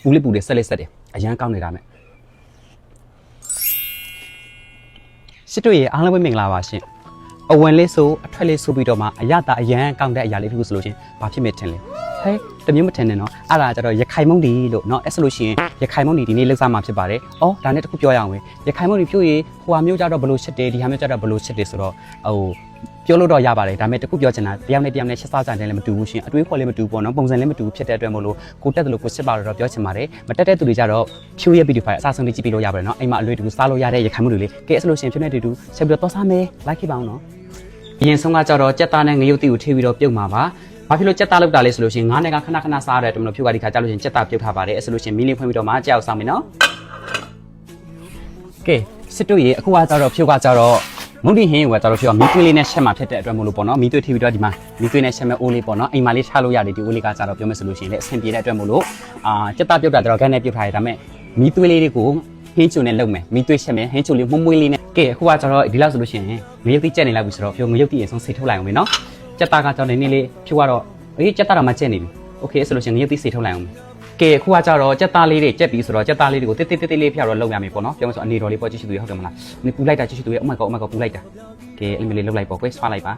ပူလေးပူလေးဆက်လေးဆက်တယ်အရန်ကောင်းနေတာမဲ့ရှစ်တို့ရေအားလုံးပဲမင်္ဂလာပါရှင်အဝင်လေးဆိုအထွက်လေးဆိုပြီးတော့မှအရသာအရန်ကောင်းတဲ့အရာလေးတစ်ခုဆိုလို့ရှင်ဘာဖြစ်မဲ့ထင်လဲဟဲ့တမျိုးမထင်နဲ့နော်အဲ့ဒါကြတော့ရခိုင်မုံဒီလို့နော်အဲ့ဆိုလို့ရှိရင်ရခိုင်မုံဒီနေ့လောက်စားမှာဖြစ်ပါတယ်။အော်ဒါနဲ့တခုပြောရအောင်ပဲရခိုင်မုံဒီဖြိုးရေဟိုဟာမျိုးကြတော့ဘလို့ချက်တယ်ဒီဟာမျိုးကြတော့ဘလို့ချက်တယ်ဆိုတော့ဟိုပြောလို့တော့ရပါတယ်ဒါပေမဲ့တခုပြောချင်တာတယောက်နဲ့ချက်စားကြတယ်လည်းမတူဘူးရှင်အတွေးခေါ်လည်းမတူပေါ့နော်ပုံစံလည်းမတူဖြစ်တဲ့အတွက်မို့လို့ကိုတက်တယ်လို့ကိုစစ်ပါတော့ပြောချင်ပါတယ်မတက်တဲ့သူတွေကြတော့ဖြိုးရဲ့ video file အစားဆုံးလေးကြည့်ပြီးလို့ရပါတယ်နော်အိမ်မှာအလွယ်တကူစားလို့ရတဲ့ရခိုင်မုံဒီလေးကဲအဲ့ဆိုလို့ရှိရင်ဖြိုးနေတူဆက်ပြီးတော့သွားစားမယ် like ခဲ့ပါအောင်နော်အရင်ဆုံးကကြတော့ကြက်သားနဲ့ငရုတ်တီကိုထည့်ပြီးတော့ပြုတ်မှာပါဘာဖြစ်လို့ကြက်သားလောက်တာလဲဆိုလို့ရှိရင်ငါးနဲ့ကခဏခဏစားရတယ်တို့မလို့ဖြူကဒီခါကြာလို့ရှိရင်ကြက်သားပြုတ်ထားပါတယ်အဲ့ဆိုလို့ရှိရင်မီးလေးဖွင့်ပြီးတော့မှကြောက်ဆောင်မယ်နော်ကဲစစ်တို့ရေအခုကကြတော့ဖြူကကြတော့မုန်တီဟင်းကိုကြတော့ဖြူကမီးသွေးလေးနဲ့ချက်မှာဖြစ်တဲ့အတွက်မို့လို့ပေါ့နော်မီးသွေးထည့်ပြီးတော့ဒီမှာမီးသွေးနဲ့ချက်မဲ့အိုးလေးပေါ့နော်အိမ်မှာလေးထားလို့ရတယ်ဒီအိုးလေးကကြတော့ပြောမယ်ဆိုလို့ရှိရင်လည်းအဆင်ပြေတဲ့အတွက်မို့လို့ကြက်သားပြုတ်တာတော့ဂန်းနဲ့ပြုတ်ထားရဒါပေမဲ့မီးသွေးလေးတွေကိုဟင်းချုံနဲ့လုပ်မယ်မီးသွေးချက်မယ်ဟင်းချုံလေးမှုန့်မွေးလေးနဲ့ကဲအခုကကြတော့ဒီလောက်ဆိုလို့ရှိရင်ငရုတ်တိကျက်နေလိုက်ပြီဆိုတော့ဖြူငရုတ်တိအရင်ဆုံးစိတ်ထုတ်လိုက်အောင်မယ်နော်ကြက်သားကကြောင့်နေနေလေးဖြူကတော့အေးကြက်သားတော့မကျက်နေပြီโอเคဆိုလို့ရှိရင်ငရုတ်တိစိတ်ထုတ်လိုက်အောင်ကဲအခုကကြတော့ကြက်သားလေးတွေကြက်ပြီးဆိုတော့ကြက်သားလေးတွေကိုတိတိလေးဖျောက်တော့လုပ်ရမယ်ပေါ့နော်ပြောမှဆိုအနေတော်လေးပေါ့ကြည့်ရှိသူရဟုတ်တယ်မလားနေပူလိုက်တာကြည့်ရှိသူရ oh my god ပူလိုက်တာကဲအဲ့လိုလေးလုပ်လိုက်ပေါ့ကွယ်ဆွားလိုက်ပါ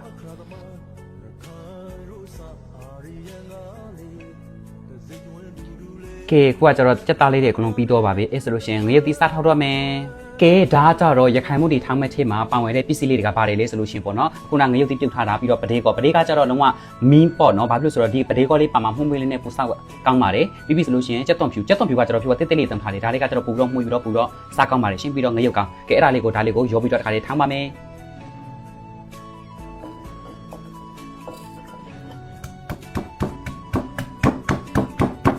ကဲခုကကြတော့ကြက်သားလေးတွေအကုန်လုံးပြီးတော့ပါပြီအဲ့ဆိုလို့ရှိရင်ငရုတ်တိစားထောက်တော့မယ်ကဲဒါကြတော့ရခိုင်မှုတွေထောင်းမဲ့ထဲမှာပောင်ဝယ်တဲ့ပစ္စည်းလေးတွေကပါတယ်လေဆိုလို့ရှိရင်ပေါ့နော်ခုနငရုတ်တိပြုတ်ထားတာပြီးတော့ပဒေးကကြတော့လုံးဝမင်းပေါ့နော်ဘာဖြစ်လို့ဆိုတော့ဒီပဒေးကောလေးပါမှာမှုန့်မွေးလေးနဲ့ပူဆောက်ကောင်းပါတယ်ပြီးပြီဆိုလို့ရှိရင်ကြက်သွန်ဖြူကကြတော့ဖြူကတိတ်လေးတန်းထားတယ်ဒါလေးကကြတော့ပူတော့မှုပြီးတော့စားကောင်းပါတယ်ရှင်းပြီးတော့ငရုတ်ကောင်းကဲအဲ့ဒါလေးကိုရောပြီးတော့တစ်ခါလေးထောင်းပါမယ်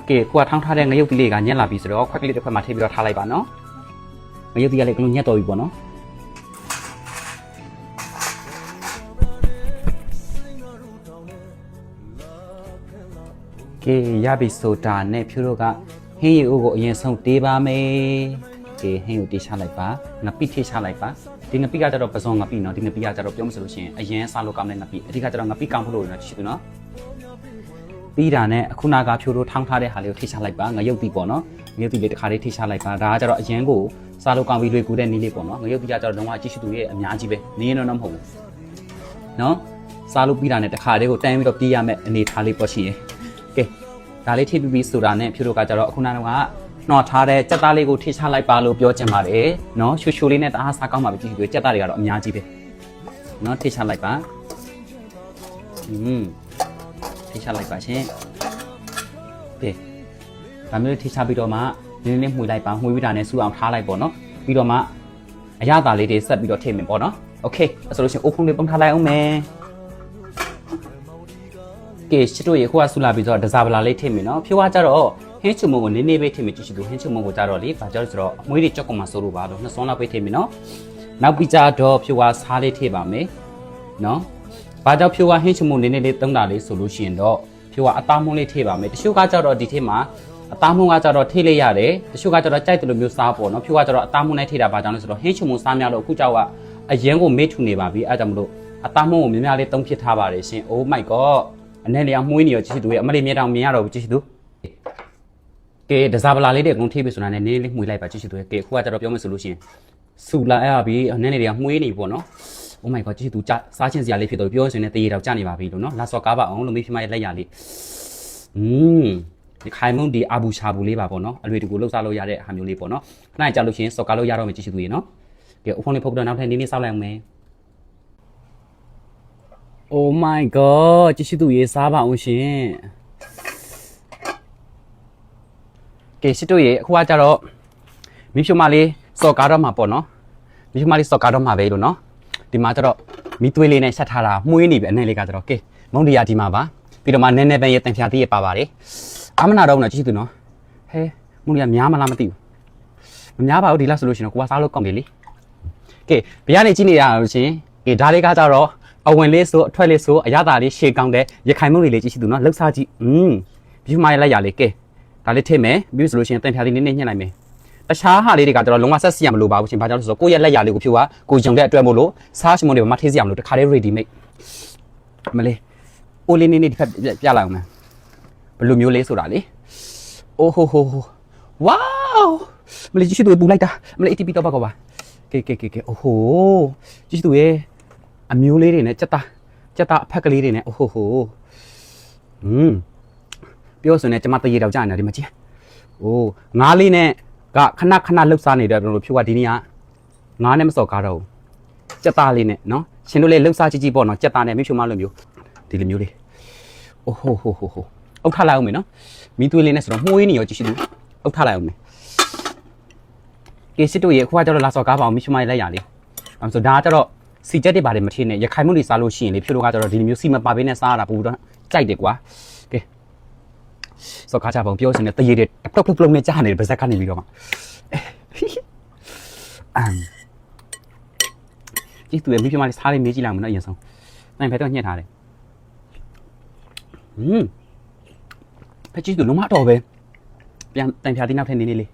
ကဲခုကထောင်းထားတဲ့ငရုတ်တိလေးကညက်လာပြီဆိုတော့ခွက်ကလေးတစ်ခွက်မှာထည့်ပြီးတော့ထားလိုက်ပါနော်ငရုတ်တိကလည်းကလုံးညက်တော်ပြီပေါ့နော်ကဲရပြီဆိုတာနဲ့ဖြူတို့ကဟင်းရီအိုးကိုအရင်ဆုံးတေးပါမယ်ကဲဟင်းကိုတေးချလိုက်ပါငပိထေးချလိုက်ပါဒီငပိကကြတော့ပစုံငပိနော်ဒီငပိကကြတော့ပြောမစလို့ရှိရင်အရင်စားလို့ကောင်းတဲ့ငပိအဓိကကြတော့ငပိကောင်းဖို့လို့နော်ရှိတယ်နော်ပြီးတာနဲ့အခုနာကဖြိုးတို့ထောင်းထားတဲ့ဟာလေးကိုထိချလိုက်ပါငရုတ်တိပေါ့နော်ငရုတ်တိလေးတစ်ခါလေးထိချလိုက်ပါဒါကကြတော့အရင်ကိုစားလို့ကောင်းပြီးလွေကူတဲ့နည်းလေးပေါ့နော်ငရုတ်တိကကြတော့လုံးဝကြည့်ရှုသူရဲ့အများကြီးပဲနင်းတော့မဟုတ်ဘူးနော်စားလို့ပြီးတာနဲ့တစ်ခါလေးကိုတန်းပြီးတော့ပြေးရမယ်အနေထားလေးပေါ့ရှိရဲ့ကဲဒါလေးထိပြီးဆိုတာနဲ့ဖြိုးတို့ကကြတော့အခုနာကနှော်ထားတဲ့ကြက်သားလေးကိုထိချလိုက်ပါလို့ပြောချင်ပါတယ်နော်ရှူလေးနဲ့တအားစားကောင်းပါပြီကြည့်ရှုသူကြက်သားတွေကတော့အများကြီးပဲနော်ထိချလိုက်ပါထိချလိုက်ပါရှင်ကဲဒါမျိုးထိချပြီးတော့မှနင်းမှွေလိုက်ပါမှွေပြီးတာနဲ့စူအောင်ထားလိုက်ပေါ့နော်ပြီးတော့မှအရသာလေးတွေဆက်ပြီးတော့ထည့်မယ်ပေါ့နော်โอเคအဲ့ဆိုလို့ရှိရင်အိုဖုန်းလေးပုံထားလိုက်အောင်မယ်ကဲချစ်တို့ရေခုကဆူလာပြီးတော့ဒဇာဗလာလေးထည့်မယ်နော်ဖြိုးကကြတော့ဟင်းချုံမုံကိုနည်းနည်းပဲထည့်မယ်ကြည့်ရှိသူဟင်းချုံမုံကိုကြတော့လေဘာကြောင့်ဆိုတော့အမွေးတွေကြောက်ကုန်မှာစိုးလို့ပါလို့နှစ်စွန်းလောက်ပဲထည့်မယ်နော်နောက်ပြီးကြတော့ဖြိုးကစားလေးထည့်ပါမယ်နော်ဘာကြောင့်ဖြိုးကဟင်းချုံမုံနည်းနည်းလေးသုံးတာလေးဆိုလို့ရှိရင်တော့ဖြိုးကအသားမုံလေးထည့်ပါမယ်တချို့ကကြတော့ဒီထည့်မှာအသားမုံကကြတော့ထိလိုက်ရတယ်တချို့ကကြတော့ကြိုက်တယ်လို့မျိုးစားပေါ့နော်ဖြိုးကကြတော့အသားမုံနဲ့ထိတာပါကြောင့်လဲဆိုတော့ဟင်းချုံမုံစားများလို့အခုကြောက်ကအရင်ကိုမေ့ထူနေပါပြီအဲဒါကြောင့်မလို့အသားမုံကိုများများလေးသုံးဖြစ်ထားပါတယ်ရှင် oh my god အနေနဲ့အောင်မှုနေရကြည့်သူရဲ့အမလေးမြေတောင်မြင်ရတော့ဘူးကြည့်သူကဲဒဇာဗလာလေးတွေအကုန်ထိပ်ပြီဆိုတာနဲ့နည်းနည်းလေးမှုလိုက်ပါကြည့်သူရဲ့ကဲခုကကြတော့ပြောမယ်ဆိုလို့ရှိရင်စူလာရပြီအနေနဲ့တွေကမှုနေပေါ့နော် oh my god ကြည့်သူစားချင်းစရာလေးဖြစ်တော့ပြောဆိုရင်တရေတော့ကြာနေပါပြီလို့နော်လာစော်ကားပါအောင်လို့မေးပြမရဲ့လက်ရလေးဒီခိုင်မုံဒီအာဘူချာဘူးလေးပါပေါ့နော်အလွေတကူလှုပ်ရှားလို့ရတဲ့ဟာမျိုးလေးပေါ့နော်ခဏကြာလို့ရှိရင်စော်ကားလို့ရတော့မယ်ကြည့်သူရဲ့နော်ကဲအဖုန်းလေးဖုတ်တော့နောက်ထပ်နည်းနည်းစောက်လိုက်အောင်မယ် oh my god ကြည့်ရှိသူရေးစားပါအောင်ရှင်ကဲရှိသူရေးအခုကကြတော့မိဖြူမလေးစော်ကားတော့မှာပေါ့နော်မိဖြူမလေးစော်ကားတော့မှာပဲလို့နော်ဒီမှာကျတော့မိသွေးလေးနဲ့ဆက်ထားတာမှုေးနေပြီအနေလေးကကျတော့ကဲမုံဒီယာဒီမှာပါပြီးတော့မှနည်းနည်းပဲရဲ့တန်ဖြာသေးရပါပါတယ်အမနာတော့နော်ကြည့်ရှိသူနော်ဟဲမုံဒီယာများမလားမသိဘူးမများပါဘူးဒီလားဆိုလို့ရှိရင်ကိုကစားလို့ကောင်းပြီလေကဲဘယ်ကနေကြည့်နေရလို့ရှင်ကဲဒါလေးကကြတော့အဝင်လေးဆိုအထွက်လေးဆိုအရသာလေးရှေ့ကောင်းတဲ့ရခိုင်မုံလေးကြည့်ရှိသူနော်လှုပ်ရှားကြည့်ဘီယူမိုင်းလိုက်ရလေကဲဒါလေးထည့်မယ်ပြီးဆိုလို့ရှိရင်တန်ဖြာသေးနည်းနည်းညှက်လိုက်မယ်တခြားဟာလေးတွေကကျတော့လုံးဝဆက်စီရမလို့ပါဘူးရှင်ဘာကြောင့်လဲဆိုတော့ကိုယ့်ရဲ့လက်ရလေးကိုဖြိုးကကိုယုံတဲ့အတွက်မို့လို့စားချမုံတွေမထေးစီရမလို့တခါလေး ready made မလေးအိုးလေးနေဒီဖက်ပြလိုက်အောင်မယ်ဘယ်လိုမျိုးလေးဆိုတာလေအိုးဟို ဝေါမလေးကြည့်သူပူလိုက်တာမလေး ATP တော့ပါကောပါကဲအိုးဟိုကြည့်သူရဲ့အမျိုးလေးတွေနဲ့ကြက်သားအဖက်ကလေးတွေနဲ့အိုးဟိုပြောဆိုနေကျမတရေတော့ကြာနေတယ်ဒီမကြည့်အိုးငါးလေးနဲ့ကခဏလှုပ်ရှားနေတယ်တို့ဖြူကဒီနေ့ကငါးနဲ့မစော်ကားတော့ကြက်သားလေးနဲ့နော်ရှင်တို့လေးလှုပ်ရှားကြည့်ပေါ့နော်ကြက်သားနဲ့မြို့ဖြူမလိုမျိုးဒီလိုမျိုးလေးအိုးဟိုအုတ်ထလိုက်အောင်မယ်နော်မီးသွေးလေးနဲ့ဆိုတော့မှုေးနေရောကြည့်သူအုတ်ထလိုက်အောင်မယ်ကဲစစ်တို့ရေခွာကြတော့လာစော်ကားပါအောင်မြို့ဖြူမလိုက်ရလေအဲ့ဆိုဒါကကြတော့စီချက်တွေပါတယ်မထင်းနဲ့ရခိုင်မှုတွေစားလို့ရှိရင်လေဖြူတို့ကကြတော့ဒီလိုမျိုးစီမပါပေးနဲ့စားရတာပူတော့ကြိုက်တယ်ကွာကဲစော်ကားကြပါအောင်ပြောစင်နဲ့တရေတွေပလုတ်နဲ့ကြားနေတယ်ပါဇက်ကနေပြီးတော့မှကြည့်သူရဲ့မြို့ဖြူမလေးစားလေးမေးကြည့်လိုက်မနော်အရင်ဆုံးနိုင်ဖက်တော့ညှက်ထားတယ်ဖက်ကြည့်သူလုံးမတော့ပဲပြန်တိုင်ဖြာတိနောက်ထည့်နေလေး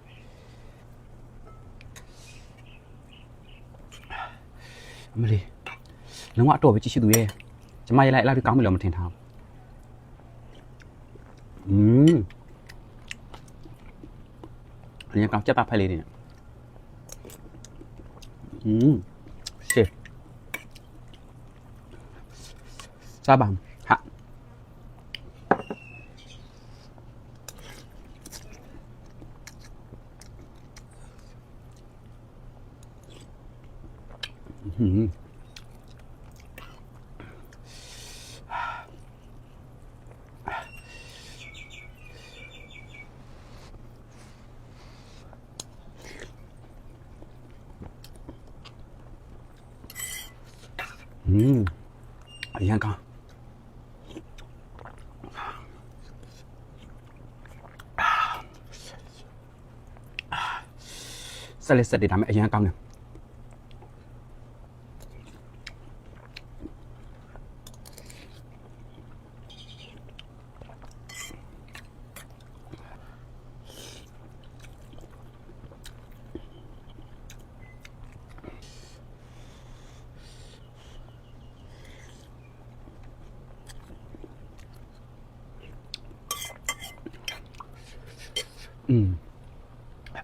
အမလေးလုံးဝတော့ပဲကြည့်ရှိသူရဲ့ကျမရေးလိုက်အဲ့လောက်ကောင်းပြီလို့မထင်ထားဘူးအရင်ကောင်းကြက်တာဖက်လေးနေရှေ့စားပါဟာအရင်ကောင်းဆက်လက်ဆက်တွေဒါမဲ့အရင်ကောင်းတယ်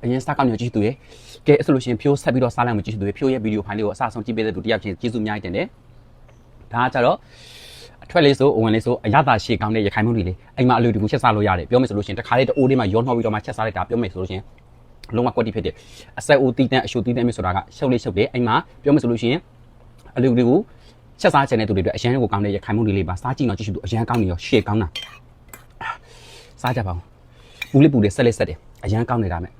အရင်စကောင်းနေကြည့်သူရဲ့ကဲအဲ့ဆိုလို့ရှိရင်ဖြိုးဆက်ပြီးတော့စားလိုက်မှကြည့်သူရဲ့ဖြိုးရဲ့ဗီဒီယိုဖိုင်လေးကိုအစားဆုံးကြည့်ပေးတဲ့သူတယောက်ချင်းကျေးဇူးအများကြီးတင်တယ်ဒါကကြတော့အထွက်လေးဆိုအဝင်လေးဆိုအရသာရှေ့ကောင်းတဲ့ရခိုင်မှုတွေလေအိမ်မှာအလူတူချက်စားလို့ရတယ်ပြောမယ်ဆိုလို့ရှိရင်တခါလေးတအိုးလေးမှာရောနှောပြီးတော့မှချက်စားလိုက်တာပြောမယ်ဆိုလို့ရှိရင်လုံးဝကွက်တိဖြစ်တယ်အဆက်အိုးတီးတန်းအရှုတီးတန်းမျိုးဆိုတာကရှုပ်လေးရှုပ်တယ်အိမ်မှာပြောမယ်ဆိုလို့ရှိရင်အလူတွေကိုချက်စားချင်တဲ့သူတွေအတွက်အရန်ကိုကောင်းတဲ့ရခိုင်မှုတွေလေးပါစားကြည့်တော့ကြည့်သူအရန်ကောင်းနေရောရှေ့ကောင်းတာစားကြပါဦးပူလေးဆက်လက်ဆက်တယ်အရန်ကောင်းနေတာမဲ့